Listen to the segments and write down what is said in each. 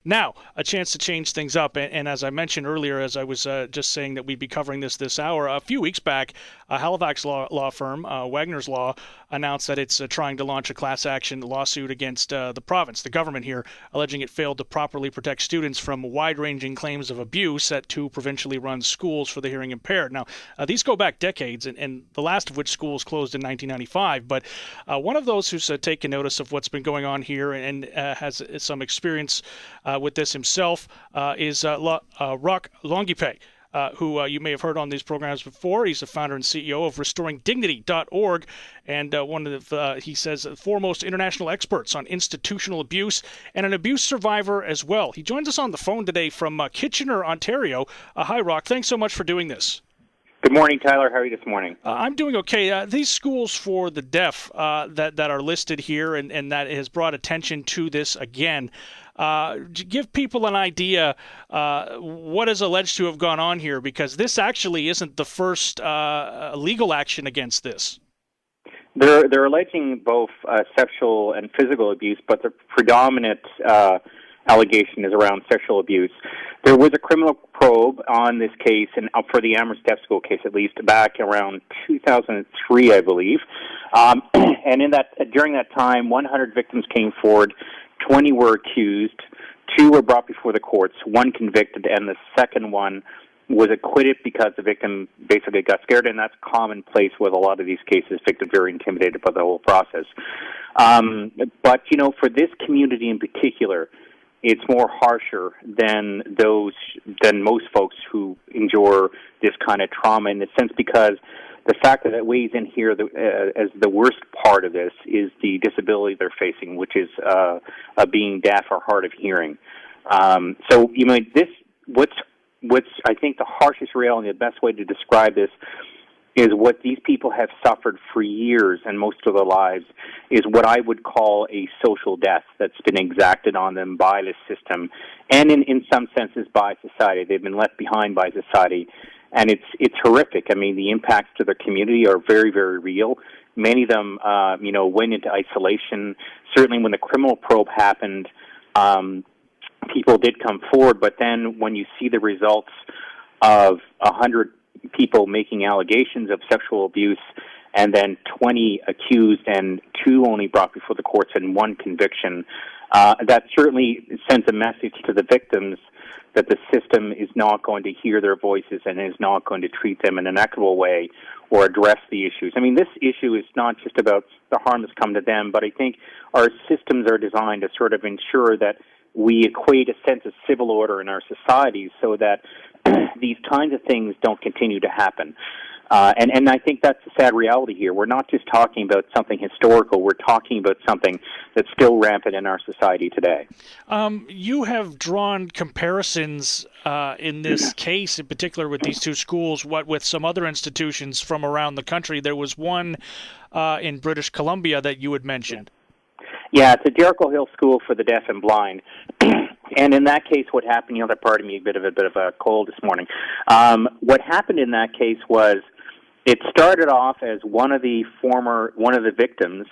Now, a chance to change things up, and as I mentioned earlier, as I was just saying that we'd be covering this hour, a few weeks back, a Halifax law firm, Wagner's Law, announced that it's trying to launch a class action lawsuit against the province, the government here, alleging it failed to properly protect students from wide-ranging claims of abuse at two provincially run schools for the hearing impaired. Now, these go back decades, and the last of which schools closed in 1995, but one of those who's taken notice of what's been going on here and has some experience with this himself is Roch Longueépée, who you may have heard on these programs before. He's the founder and CEO of RestoringDignity.org, and one of he says, foremost international experts on institutional abuse and an abuse survivor as well. He joins us on the phone today from Kitchener, Ontario. Hi, Roch. Thanks so much for doing this. Good morning, Tyler. How are you this morning? I'm doing okay. These schools for the deaf that are listed here and that has brought attention to this again, give people an idea what is alleged to have gone on here, because this actually isn't the first legal action against this. They're alleging both sexual and physical abuse, but the predominant allegation is around sexual abuse. There was a criminal probe on this case, and for the Amherst Deaf School case at least, back around 2003, I believe. And during that time, 100 victims came forward, 20 were accused, 2 were brought before the courts, 1 convicted, and the second one was acquitted because the victim basically got scared, and that's commonplace with a lot of these cases. Victims are very intimidated by the whole process. But, for this community in particular, it's more harsher than most folks who endure this kind of trauma, in the sense because the fact that it weighs in here as the worst part of this is the disability they're facing, which is being deaf or hard of hearing. What's I think the harshest reality, the best way to describe this, is what these people have suffered for years and most of their lives is what I would call a social death that's been exacted on them by the system and in some senses by society. They've been left behind by society, and it's horrific. I mean, the impacts to their community are very, very real. Many of them, went into isolation. Certainly when the criminal probe happened, people did come forward, but then when you see the results of 100 people making allegations of sexual abuse, and then 20 accused and 2 only brought before the courts and 1 conviction, that certainly sends a message to the victims that the system is not going to hear their voices and is not going to treat them in an equitable way or address the issues. I mean, this issue is not just about the harm that's come to them, but I think our systems are designed to sort of ensure that we equate a sense of civil order in our societies so that these kinds of things don't continue to happen. And I think that's the sad reality here. We're not just talking about something historical. We're talking about something that's still rampant in our society today. You have drawn comparisons in this case, in particular with these 2 schools, with some other institutions from around the country. There was one in British Columbia that you had mentioned. Yeah, it's a Jericho Hill School for the Deaf and Blind. And in that case, what happened, pardon me, a bit of a cold this morning. What happened in that case was it started off as one of the victims,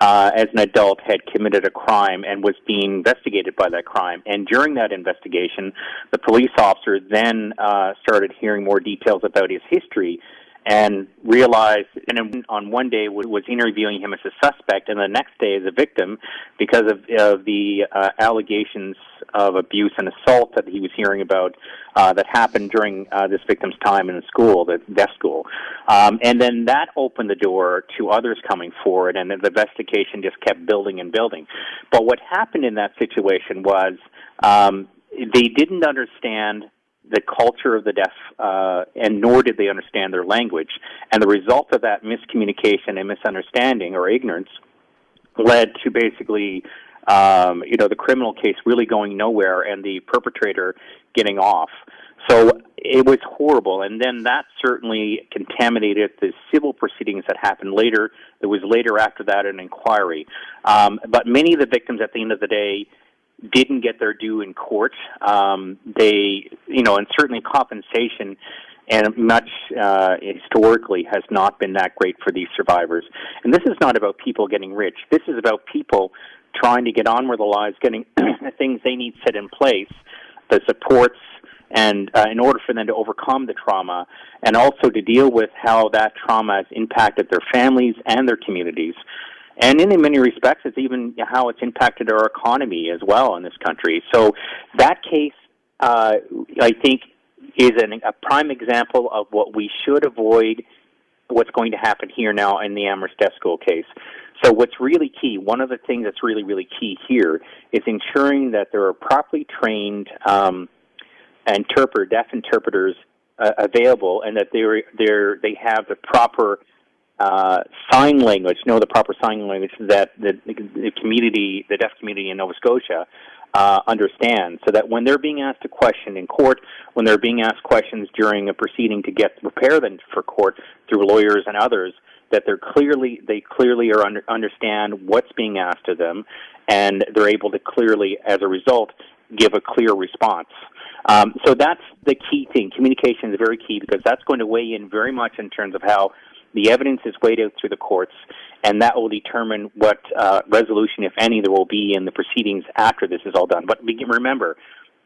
as an adult, had committed a crime and was being investigated by that crime. And during that investigation, the police officer then started hearing more details about his history and realized, and on one day was interviewing him as a suspect, and the next day as a victim because of the allegations of abuse and assault that he was hearing about that happened during this victim's time in the school, the deaf school. And then that opened the door to others coming forward, and the investigation just kept building and building. But what happened in that situation was they didn't understand the culture of the deaf, and nor did they understand their language. And the result of that miscommunication and misunderstanding or ignorance led to basically, the criminal case really going nowhere and the perpetrator getting off. So it was horrible. And then that certainly contaminated the civil proceedings that happened later. There was later after that an inquiry. But many of the victims at the end of the day didn't get their due in court. And certainly compensation and much historically has not been that great for these survivors. And this is not about people getting rich. This is about people trying to get on with their lives, getting the things they need set in place, the supports, and in order for them to overcome the trauma, and also to deal with how that trauma has impacted their families and their communities. And in many respects, it's even how it's impacted our economy as well in this country. So that case, I think, is a prime example of what we should avoid, what's going to happen here now in the Amherst Deaf School case. So what's really key, one of the things that's really, really key here is ensuring that there are properly trained deaf interpreters available, and that they have the proper sign language, the proper sign language that the community, the deaf community in Nova Scotia, understand, so that when they're being asked a question in court, when they're being asked questions during a proceeding to prepare them for court through lawyers and others, that they clearly understand what's being asked of them, and they're able to clearly, as a result, give a clear response. So that's the key thing. Communication is very key, because that's going to weigh in very much in terms of how the evidence is weighed out through the courts, and that will determine what resolution, if any, there will be in the proceedings after this is all done. But remember,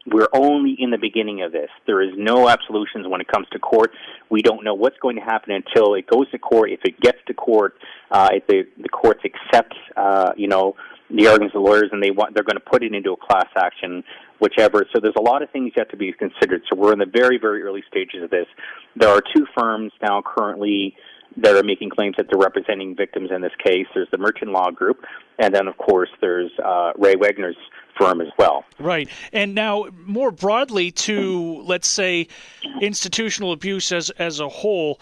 we're only in the beginning of this. There is no absolutions when it comes to court. We don't know what's going to happen until it goes to court. If it gets to court, if the courts accept, the arguments of the lawyers, and they're going to put it into a class action, whichever. So there's a lot of things yet to be considered. So we're in the very, very early stages of this. There are two firms now currently that are making claims that they're representing victims in this case. There's the Merchant Law Group, and then, of course, there's Ray Wagner's firm as well. Right. And now, more broadly to, let's say, institutional abuse as a whole,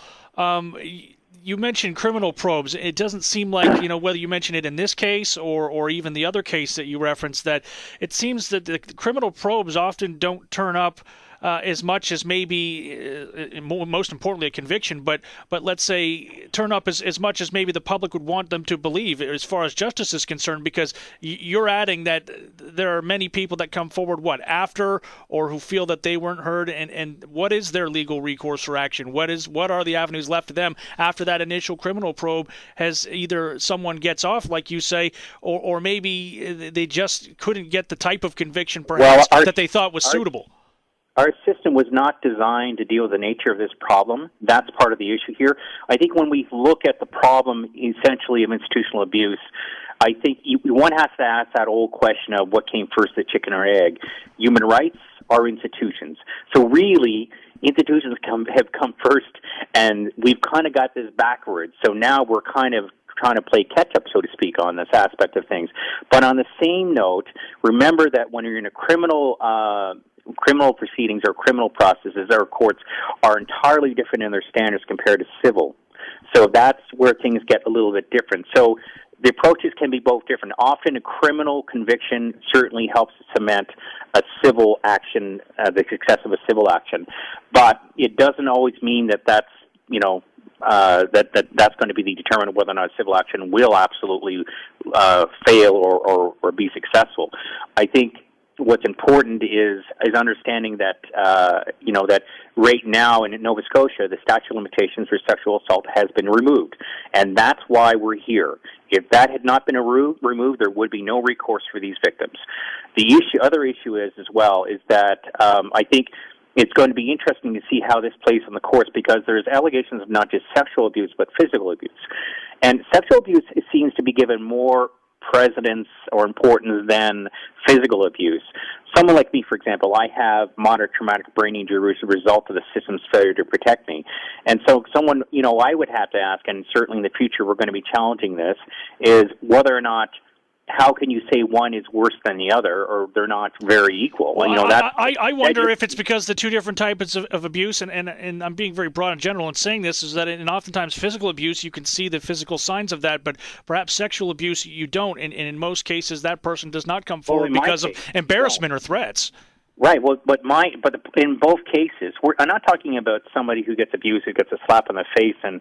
you mentioned criminal probes. It doesn't seem like, whether you mention it in this case or even the other case that you referenced, that it seems that the criminal probes often don't turn up as much as maybe, most importantly, a conviction, but let's say turn up as much as maybe the public would want them to believe as far as justice is concerned, because you're adding that there are many people that come forward, after, or who feel that they weren't heard, and what is their legal recourse for action? What are the avenues left to them after that initial criminal probe has either someone gets off, like you say, or maybe they just couldn't get the type of conviction perhaps that they thought was suitable? Our system was not designed to deal with the nature of this problem. That's part of the issue here. I think when we look at the problem, essentially, of institutional abuse, I think one has to ask that old question of what came first, the chicken or egg. Human rights or institutions? So really, institutions have come first, and we've kind of got this backwards. So now we're kind of trying to play catch-up, so to speak, on this aspect of things. But on the same note, remember that when you're in a criminal proceedings or criminal processes, our courts are entirely different in their standards compared to civil. So that's where things get a little bit different. So the approaches can be both different. Often a criminal conviction certainly helps cement a civil action, the success of a civil action. But it doesn't always mean that that's going to be the determinant of whether or not civil action will absolutely fail or be successful. I think what's important is understanding that that right now in Nova Scotia, the statute of limitations for sexual assault has been removed, and that's why we're here. If that had not been removed, there would be no recourse for these victims. The other issue is that I think it's going to be interesting to see how this plays in the courts, because there's allegations of not just sexual abuse but physical abuse, and sexual abuse seems to be given more precedence or importance than physical abuse. Someone like me, for example, I have moderate traumatic brain injury as a result of the system's failure to protect me. And so someone, I would have to ask, and certainly in the future we're going to be challenging this, is whether or not, how can you say one is worse than the other, or they're not very equal? Well, I wonder if it's because the two different types of abuse, and I'm being very broad and general in saying this, is that oftentimes physical abuse, you can see the physical signs of that, but perhaps sexual abuse you don't, and in most cases that person does not come forward because of embarrassment or threats. Right. Well, but in both cases, I'm not talking about somebody who gets abused, who gets a slap in the face, and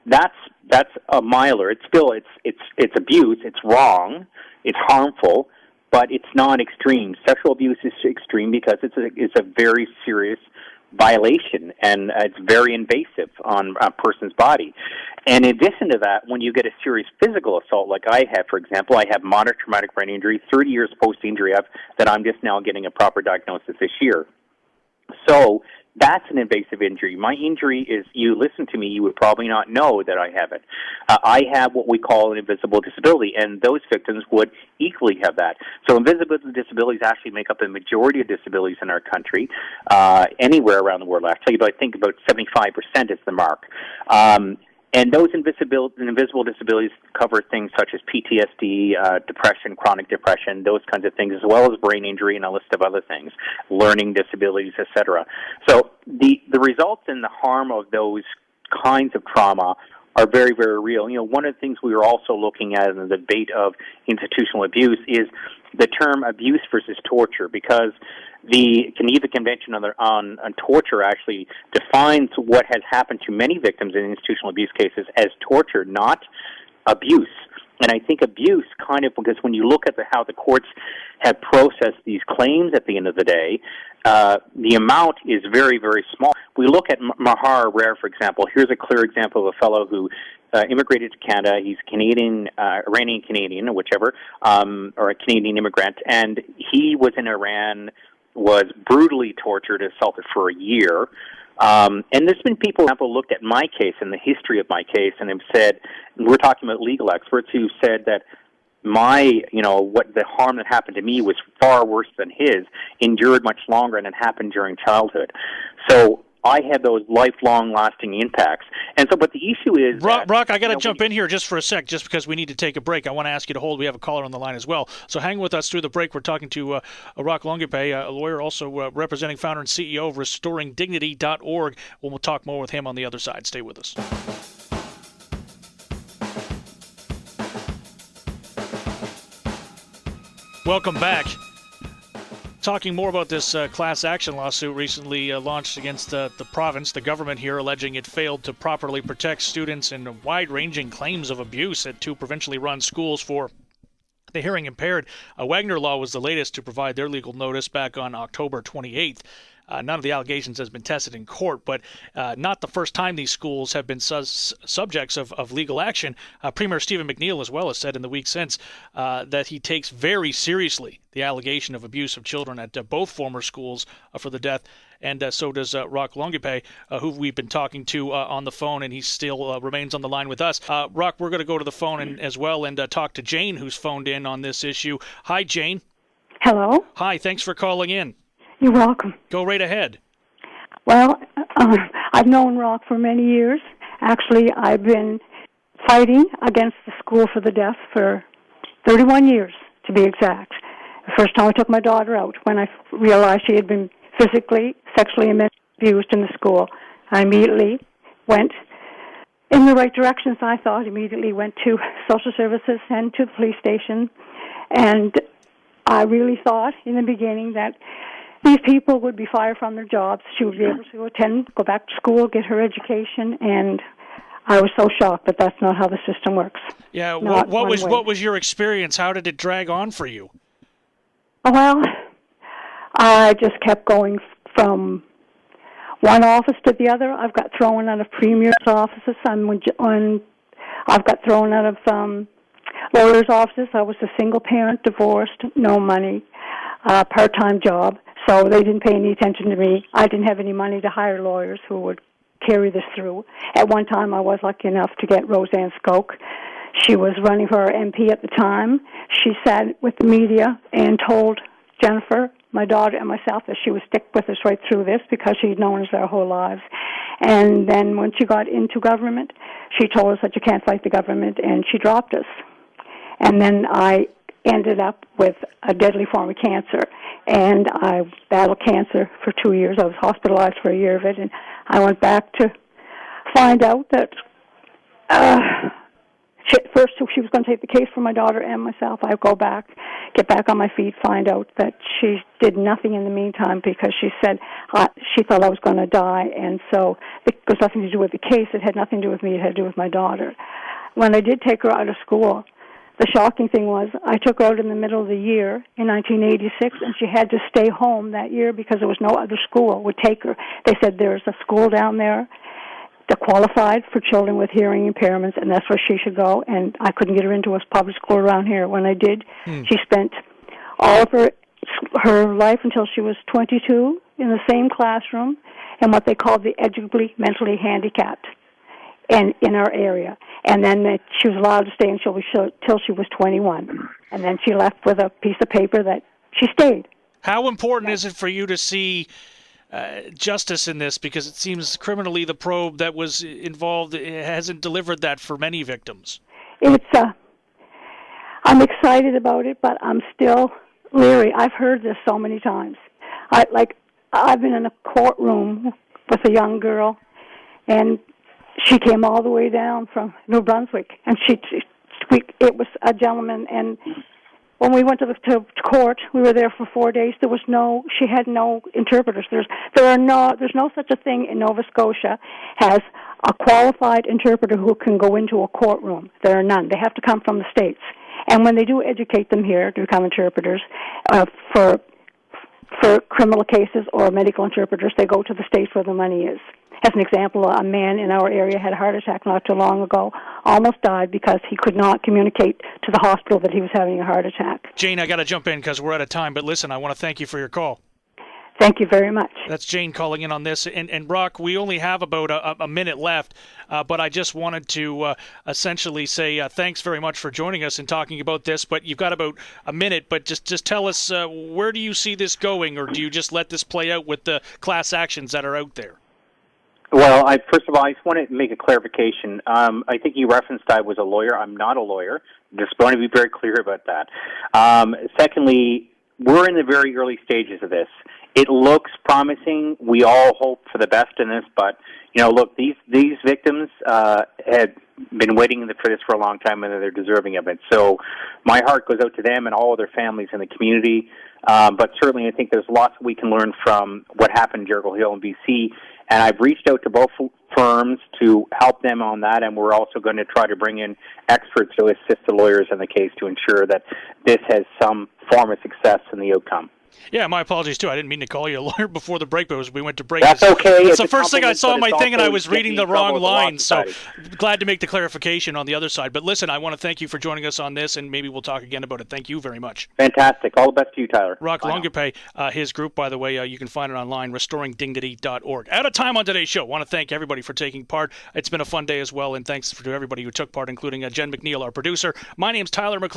that's a milder. It's still it's abuse. It's wrong. It's harmful, but it's not extreme. Sexual abuse is extreme because it's a very serious violation, and it's very invasive on a person's body. And in addition to that, when you get a serious physical assault like I have, for example, I have moderate traumatic brain injury, 30 years post-injury that I'm just now getting a proper diagnosis this year. So that's an invasive injury. My injury is, you listen to me, you would probably not know that I have it. I have what we call an invisible disability, and those victims would equally have that. So invisible disabilities actually make up the majority of disabilities in our country, anywhere around the world. Actually, but I think about 75% is the mark. And those invisible disabilities cover things such as PTSD, depression, chronic depression, those kinds of things, as well as brain injury and a list of other things, learning disabilities, etc. So the results and the harm of those kinds of trauma are very, very real. You know, one of the things we were also looking at in the debate of institutional abuse is the term abuse versus torture, because the Geneva Convention on torture actually defines what has happened to many victims in institutional abuse cases as torture, not abuse. And I think abuse kind of, because when you look at how the courts have processed these claims at the end of the day, the amount is very, very small. We look at Mahar Rare, for example. Here's a clear example of a fellow who immigrated to Canada. He's Canadian, Iranian-Canadian, or whichever, or a Canadian immigrant. And he was in Iran, was brutally tortured, assaulted for a year. And there's been people, for example, looked at my case and the history of my case and have said, we're talking about legal experts who said that what the harm that happened to me was far worse than his, endured much longer, and it happened during childhood. So I had those lifelong lasting impacts. And so, but the issue is Roch, I got to jump in here just for a sec, just because we need to take a break. I want to ask you to hold. We have a caller on the line as well. So hang with us through the break. We're talking to Roch Longueépée, a lawyer, also representing founder and CEO of RestoringDignity.org. We'll talk more with him on the other side. Stay with us. Welcome back. Talking more about this class action lawsuit recently launched against the province, the government here, alleging it failed to properly protect students in wide-ranging claims of abuse at two provincially run schools for the hearing impaired. Wagner Law was the latest to provide their legal notice back on October 28th. None of the allegations has been tested in court, but not the first time these schools have been subjects of legal action. Premier Stephen McNeil as well has said in the week since that he takes very seriously the allegation of abuse of children at both former schools for the death, and so does Roch Longueépée, who we've been talking to on the phone, and he still remains on the line with us. Roch, we're going to go to the phone as well and talk to Jane, who's phoned in on this issue. Hi, Jane. Hello. Hi, thanks for calling in. You're welcome. Go right ahead. Well, I've known Roch for many years. Actually, I've been fighting against the school for the deaf for 31 years, to be exact. The first time I took my daughter out, when I realized she had been physically, sexually, and mentally abused in the school, I immediately went in the right directions, I thought. Immediately went to social services and to the police station. And I really thought in the beginning that these people would be fired from their jobs. She would be able to attend, go back to school, get her education, and I was so shocked that that's not how the system works. Yeah, what was your experience? How did it drag on for you? Well, I just kept going from one office to the other. I've got thrown out of premier's offices. I've got thrown out of lawyers' offices. I was a single parent, divorced, no money, part-time job. So they didn't pay any attention to me. I didn't have any money to hire lawyers who would carry this through. At one time, I was lucky enough to get Roseanne Skoke. She was running for MP at the time. She sat with the media and told Jennifer, my daughter, and myself that she would stick with us right through this because she'd known us our whole lives. And then when she got into government, she told us that you can't fight the government, and she dropped us. And then I ended up with a deadly form of cancer, and I battled cancer for 2 years. I was hospitalized for a year of it, and I went back to find out that first she was going to take the case for my daughter and myself. I go back, get back on my feet, find out that she did nothing in the meantime because she said she thought I was going to die, and so it was nothing to do with the case. It had nothing to do with me. It had to do with my daughter. When I did take her out of school, the shocking thing was I took her out in the middle of the year in 1986, and she had to stay home that year because there was no other school would take her. They said there's a school down there that qualified for children with hearing impairments, and that's where she should go, and I couldn't get her into a public school around here. When I did, she spent all of her life until she was 22 in the same classroom in what they called the educably mentally handicapped and in our area. And then she was allowed to stay until she was 21. And then she left with a piece of paper that she stayed. How important is it for you to see justice in this? Because it seems criminally the probe that was involved hasn't delivered that for many victims. I'm excited about it, but I'm still leery. I've heard this so many times. I've been in a courtroom with a young girl, and she came all the way down from New Brunswick, and it was a gentleman. And when we went to court, we were there for 4 days. She had no interpreters. There's no such a thing in Nova Scotia as a qualified interpreter who can go into a courtroom. There are none. They have to come from the States. And when they do educate them here to become interpreters for criminal cases or medical interpreters, they go to the States where the money is. As an example, a man in our area had a heart attack not too long ago, almost died because he could not communicate to the hospital that he was having a heart attack. Jane, I got to jump in because we're out of time, but listen, I want to thank you for your call. Thank you very much. That's Jane calling in on this. And Roch, we only have about a minute left, but I just wanted to essentially say thanks very much for joining us and talking about this. But you've got about a minute, but just tell us, where do you see this going, or do you just let this play out with the class actions that are out there? Well, first of all, I just want to make a clarification. I think you referenced I was a lawyer. I'm not a lawyer. Just want to be very clear about that. Secondly, we're in the very early stages of this. It looks promising. We all hope for the best in this, but look, these victims had been waiting for this for a long time, and they're deserving of it. So my heart goes out to them and all of their families in the community. But certainly, I think there's lots we can learn from what happened in Jericho Hill and BC. And I've reached out to both firms to help them on that, and we're also going to try to bring in experts to assist the lawyers in the case to ensure that this has some form of success in the outcome. Yeah, my apologies, too. I didn't mean to call you a lawyer before the break, but we went to break. That's okay. It's the first thing I saw on my thing, and I was reading the wrong line, so glad to make the clarification on the other side. But listen, I want to thank you for joining us on this, and maybe we'll talk again about it. Thank you very much. Fantastic. All the best to you, Tyler. Roch Longueépée, his group, by the way, you can find it online, restoringdignity.org. Out of time on today's show. I want to thank everybody for taking part. It's been a fun day as well, and thanks to everybody who took part, including Jen McNeil, our producer. My name's Tyler McClure.